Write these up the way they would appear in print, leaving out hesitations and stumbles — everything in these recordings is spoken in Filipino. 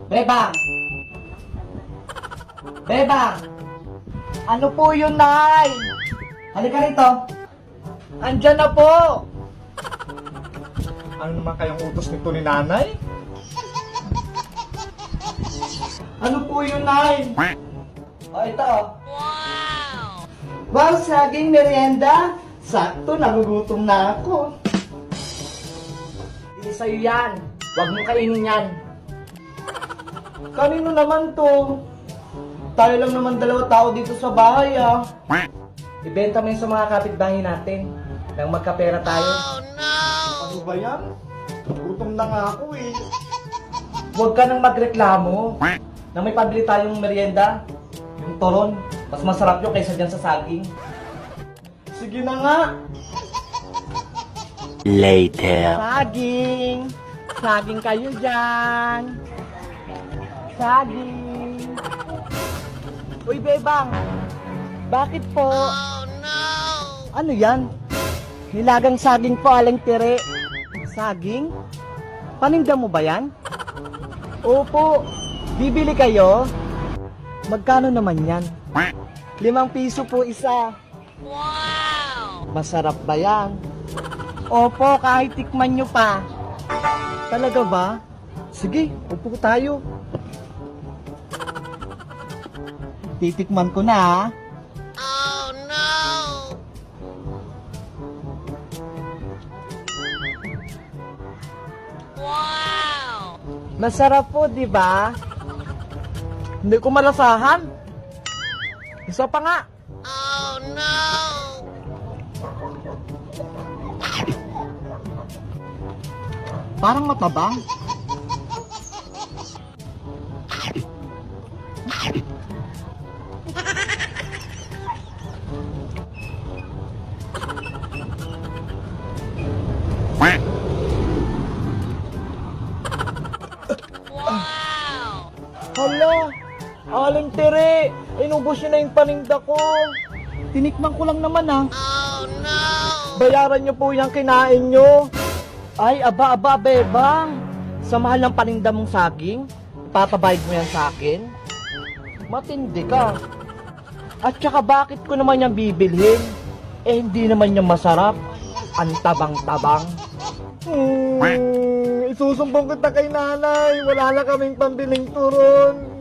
Bebang! Bebang! Ano po yun, Nay? Halika rito. Andyan na po. Ano naman kayang utos nito ni nanay? Ano po yun, Nay? O, ito. Wow, saging merienda. Sakto, nagugutom na ako. Hindi sa'yo yan. Huwag mo kainin yan. Kanino naman to? Tayo lang naman dalawa tao dito sa bahay, ah. Ibenta mo yun sa mga kapitbahay natin. Nang magkapera tayo. Ano ba yan? Gutom na nga ako eh. Huwag ka nang magreklamo. Na may pabili tayong merienda. Yung toron. Mas masarap yun kaysa dyan sa saging. Sige na nga. Later. Saging. Saging kayo dyan. Saging. Uy, Bebang. Bakit po? Ano yan? Nilagang saging po, aling tire. Saging? Paninda mo ba yan? Opo. Bibili kayo? Magkano naman yan? 5 piso po isa. Wow! Masarap ba yan? Opo, kahit tikman nyo pa. Talaga ba? Sige, upo tayo. Titikman ko na, ha? Oh, no! Wow! Masarap po, di ba? Hindi ko malasahan. Isa pa nga. Oh, no! Parang matabang. Hala, aling tere, inubos nyo na yung paninda ko. Tinikman ko lang naman, ha. Oh, no! Bayaran nyo po yung kinain nyo. Ay, aba, Bebang. Sa mahal ng paninda mong saging, ipapabayad mo yan sa akin? Matindi ka. At saka bakit ko naman yan bibilhin? Eh, hindi naman yan masarap. Ang tabang-tabang. Isusumbong kita kay nanay. Wala na kaming pambiling turon.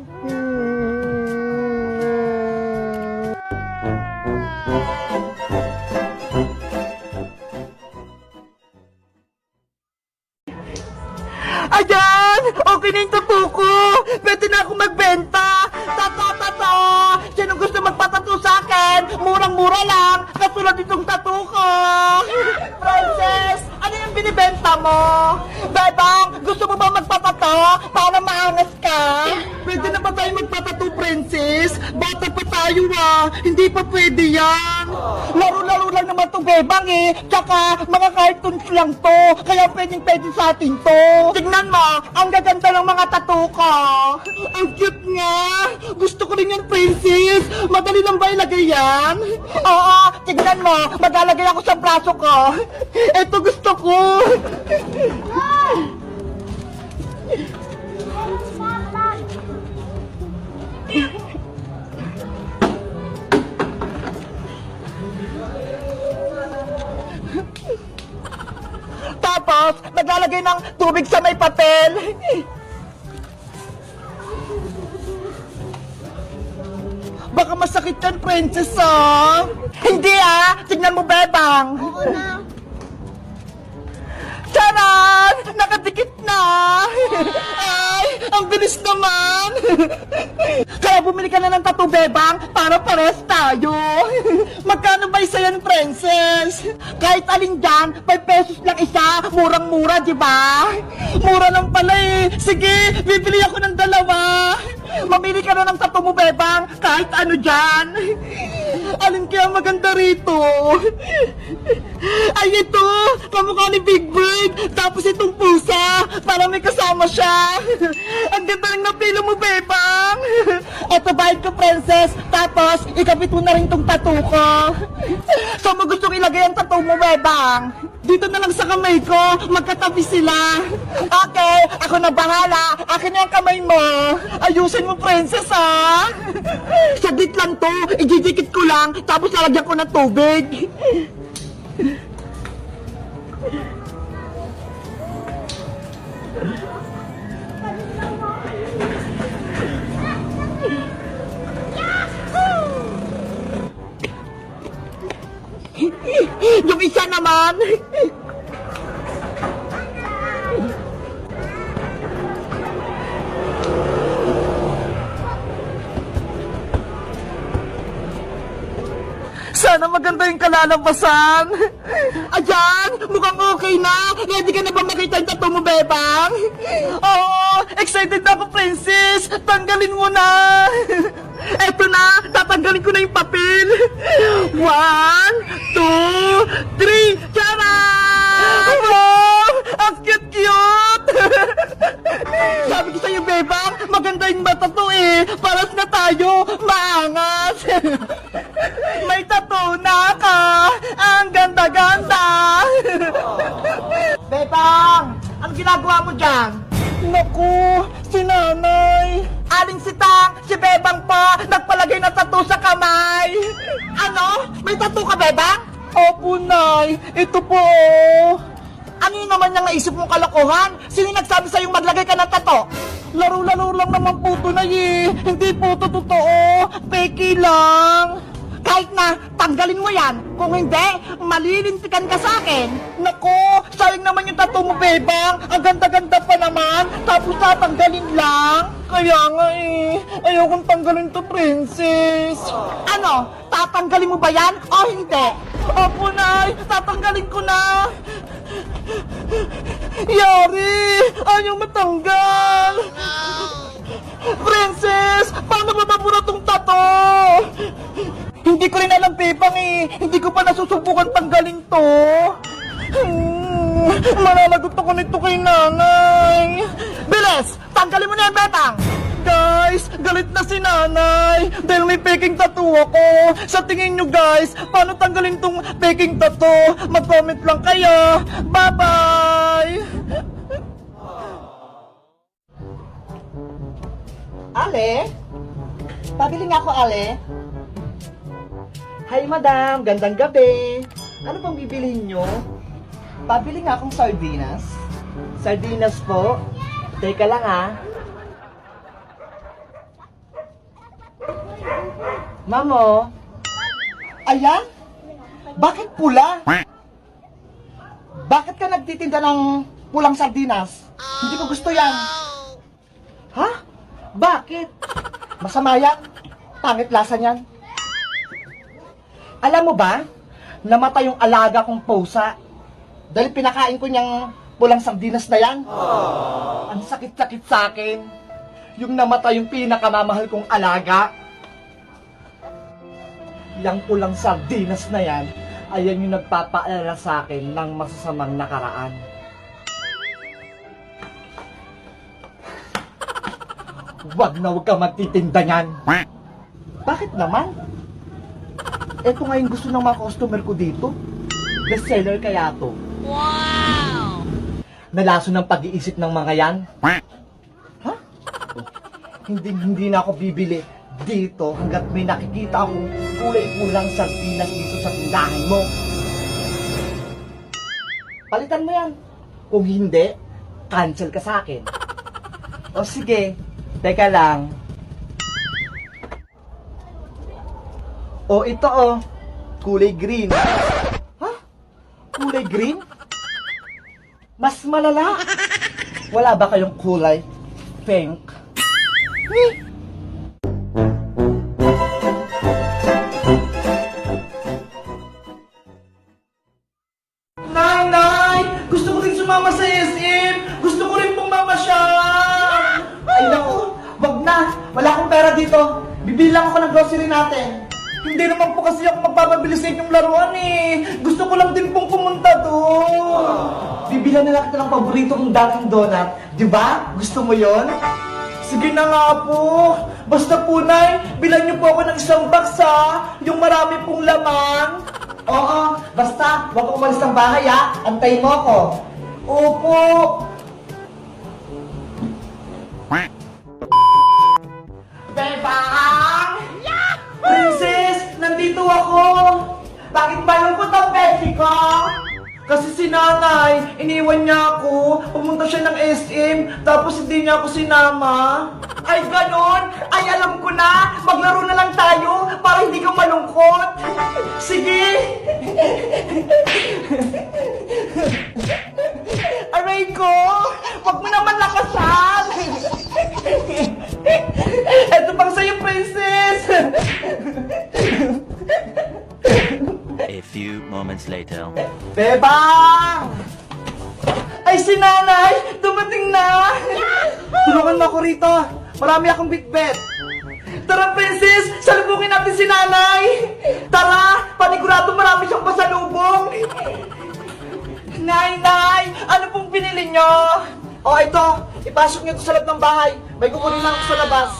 Ayan! Okay na yung tattoo ko! Pwede na ako magbenta! Tata! Sino gusto magpatattoo sa akin? Murang-mura lang! Katulad itong tattoo ko! Princess! Ano yung binibenta mo? Bebang! Gusto mo ba magpatattoo? Para maangas ka? Pwede na ba tayo magpatattoo, Princess? Bata pa tayo, ah! Hindi pa pwede yan! Laro-laro lang naman to, Bebang, eh! Tsaka, mga cartoons lang to! Kaya pwedeng-pwede sa atin to! Tignan mo! Ang gaganda ng mga tattoo ko! Ang cute nga! Gusto ko rin yan, Princess! Madali lang ba ilagay yan? Oo! Tignan mo! Maglalagay ako sa braso ko! Ito gusto ko! Tapos, naglalagay ng tubig sa may papel. Baka masakit yan, Princess, ah. Hindi, ah. Tignan mo, Bebang. Oo na. Charan! Nakadikit na! Ay, ang bilis naman! Kaya bumili ka na ng tattoo, Bebang, para pares tayo! Magkano ba isa yan, Princess? Kahit alin dyan, 5 pesos lang isa, murang-mura, di ba? Mura lang pala eh! Sige, bibili ako ng 2! Mamili ka na ng tattoo mo, Bebang, kahit ano dyan! Alin kaya maganda rito? Ay, ito! Kamukha ni Big Bird! Tapos itong pusa! Para may kasama siya! Ang ganda ng napilo mo, Bebang! Ito bayad ko, Princess! Tapos, ikabit mo na rin itong tattoo ko! Saan mo gustong ilagay ang tattoo mo, Bebang? Dito na lang sa kamay ko, magkatabi sila. Okay, ako na bahala. Akin na yung kamay mo. Ayusin mo, princess, ha? Saglit lang to, ididikit ko lang, tapos lalagyan ko ng tubig. Yung isa naman. Sana maganda yung kalalabasan. Ayan, mukhang okay na. Ready ka na ba makita yung tattoo mo, Bebang? Oo, excited na ako, princess. Tanggalin mo na. Eto na, tatanggalin ko na yung papel. 1, 2, 3, tara! Wow, ang cute-cute! Sabi ko sa'yo, Bebang, maganda yung mata to eh. Paras na tayo, maangas. May tattoo na ka, ang ganda-ganda. Bebang, ano ginagawa mo dyan? Naku, si nanay. Aling si Tang, si Bebang pa, nagpalagay na tattoo sa kamay. Ano? May tattoo ka, Bebang? Opo, Nay. Ito po. Ano yun naman yung naisip mong kalokohan? Sino yung nagsabi sa'yong maglagay ka ng tattoo? Laro-laro lang naman po ito, Nay eh. Hindi po ito totoo. Peke lang. Kahit na, tanggalin mo yan. Kung hindi, malilintikan ka sa akin. Naku, sayang naman yung tattoo mo, Bebang. Ang ganda-ganda pa naman. Tapos tatanggalin lang. Kaya nga eh, ayokong tanggalin to, princess. Ano, tatanggalin mo ba yan o hindi? Opo, Nay, tatanggalin ko na. Yari, ayaw matanggal. Princess, paano ba mabura tong tattoo? Hindi ko rin alam, Bebang eh. Hindi ko pa nasusubukan tanggalin to. Malalagot ako nito kay nanay. Bilis! Tanggalin mo na yan, Bebang! Guys, galit na si nanay dahil may peking tattoo ako. Sa tingin nyo guys, paano tanggalin tong peking tattoo? Mag-comment lang kayo. Bye-bye! Ale? Pabili nga ako, Ale. Hi, madam. Gandang gabi. Ano pang bibilihin nyo? Pabili nga akong sardinas. Sardinas po. Teka lang, ha. Mamo. Ayan? Bakit pula? Bakit ka nagtitinda ng pulang sardinas? Hindi ko gusto yan. Ha? Bakit? Masama yan. Pangit lasa niyan. Alam mo ba, namatay yung alaga kong pusa dahil pinakain ko niyang pulang sardinas na yan. Ang sakit-sakit sa akin. Yung namatay yung pinakamamahal kong alaga. Yang pulang sardinas na yan, ayan yung nagpapaalala sa akin ng masasamang nakaraan. Wag na wag ka magtitinda niyan. Bakit naman? Ito nga yung gusto ng mga customer ko dito. Best seller kaya to. Wow! Nalaso ng pag-iisip ng mga yan. Ha? Hindi na ako bibili dito hanggat may nakikita akong kulay-pulang sardinas dito sa tindahan mo. Palitan mo yan. Kung hindi, cancel ka sa akin. O sige, teka lang. O ito oh, kulay green. Ha? Kulay green? Mas malala. Wala ba kayong kulay pink? Nay! Gusto ko rin sumama sa SM! Gusto ko rin pong mamasyal! Ay naku, wag na! Wala akong pera dito! Bibili lang ako ng grocery natin! Hindi naman po kasi ako magpapabili sa inyong laruan eh! Gusto ko lang din pong pumunta doon! Bibilan na lang kita ng paborito kong Dunkin' Donut, di ba? Gusto mo yon? Sige na nga po! Basta po, Nay, bilan niyo po ako ng isang box ha! Yung marami pong laman! Oo, basta, huwag ka umalis ng bahay ha. Antayin mo ako. Opo. Bebang! Princess, nandito ako. Bakit malungkot ang beshi ko? Kasi si nanay, iniwan niya ako. Pumunta siya ng SM, tapos hindi niya ako sinama. Ay, ganon? Ay, alam ko na. Maglaro na lang tayo para hindi ka malungkot. Sige. Aray ko, wag mo naman lakasan. Ito pang sa'yo, princess. A few moments later. Bebang! Ay, si nanay! Dumating na! Tulungan mo ako rito. Marami akong big bet. Tara, princess! Salubungin natin si nanay! Tara! Panigurado marami siyang pasalubong! Nay! Ano pong binili niyo? O, ito. Ipasok niyo ito sa loob ng bahay. May kukunin lang ako sa labas.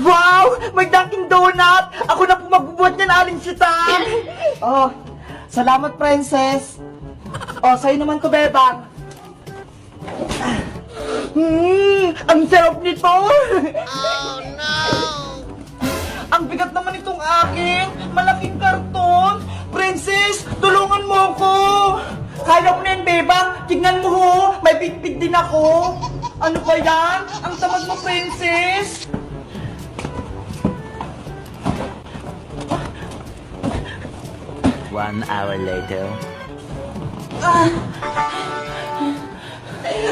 Wow! May Dunkin' Donut! Ako na po magbubuhat niyan, Aling Sitang! Oh, salamat, princess. Oh, sa'yo naman to, Bebang. Ang sarap nito! Oh, no! Ang bigat naman itong aking malaking karton. Princess, tulungan mo ako! Kaya ko na yan, Bebang. Tignan mo ho, may bitbit din ako. Ano ba yan? Ang tamad mo, princess. 1 hour later.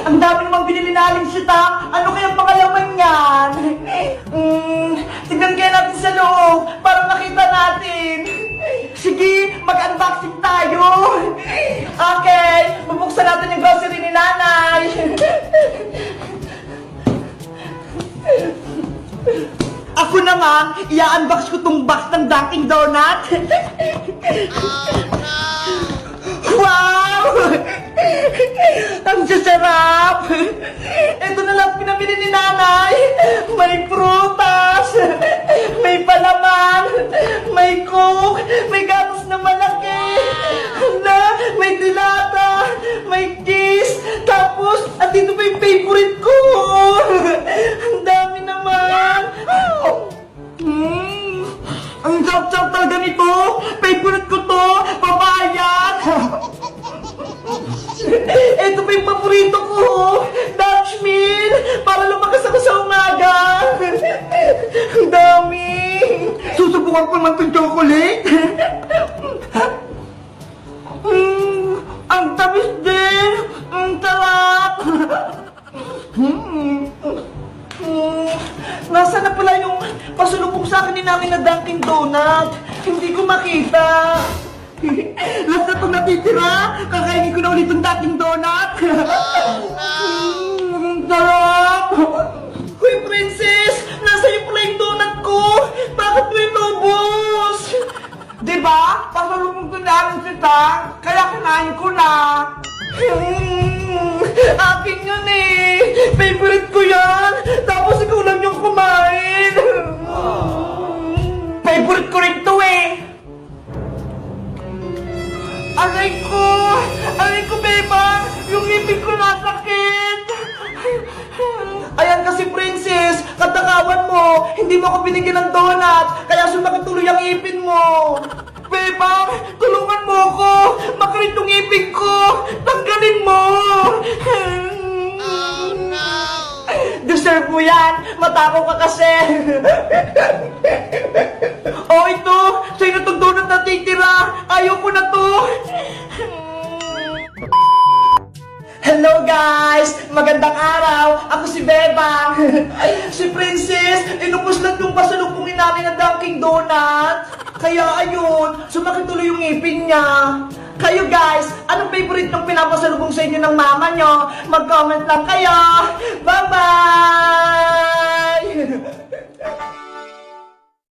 Ang dami namang binili na Aling Sita. Ano kayang pangalaman yan? Tignan kaya natin sa loob para makita natin. Sige, mag-unboxing tayo. Okay, bubuksan natin yung grocery ni nanay. Ako naman, i-unbox ko tong box ng Dunkin' Donut. Wow! Ang sasarap! Ito na lang pinamili ni nanay. May prutas, may palaman, may coke, may gatas na malaki, may dilata, may cheese, tapos, andito pa yung favorite ko. Ang dami naman. Ang sarap-sarap talaga nito. Favorite ko to, papaya. Ito pa yung paborito ko, Dutch Mill, para lumakas ako sa umaga. Ang dami. Susubukan ko naman itong chocolate. Ang tamis din. Ang sarap. Nasaan na pala yung pasulubong sa akin ni namin na Dunkin' Donut? Hindi ko makita. Last na itong natitira. Kakainin ko na ulit yung Dunkin' Donut. Ang sarap. Hoy, princess! Nasa'yo pala yung donut ko. Bakit mo yung lubos? Diba? Pasalubong ko na ang sita. Kaya kinain ko na. Akin yun eh. Favorite ko yan. Tapos ikaw lang yung kumain. Favorite ko rin to eh. Aray ko, Bebang. Yung ngipin ko nasakit. Ayan kasi, princess. Katakawan mo. Hindi mo ako binigyan ng donut. Kaya sumakit tuloy ang ngipin mo. Bebang, tulungan mo ako. Makalit yung ngipin ko. Tanggalin mo. Oh, no. Deserve mo yan. Matakaw ka kasi. Oh, ito. Sa'yo na itong donut na titira. Ayaw ko na to. Hello guys! Magandang araw! Ako si Bebang! Si Princess, inupos lang yung pasalubungin namin ng Dunkin' Donut. Kaya ayun, sumakit tuloy yung ngipin niya. Kayo guys, anong favorite ng pinapasalubong sa inyo ng mama nyo? Mag-comment lang kayo! Bye-bye!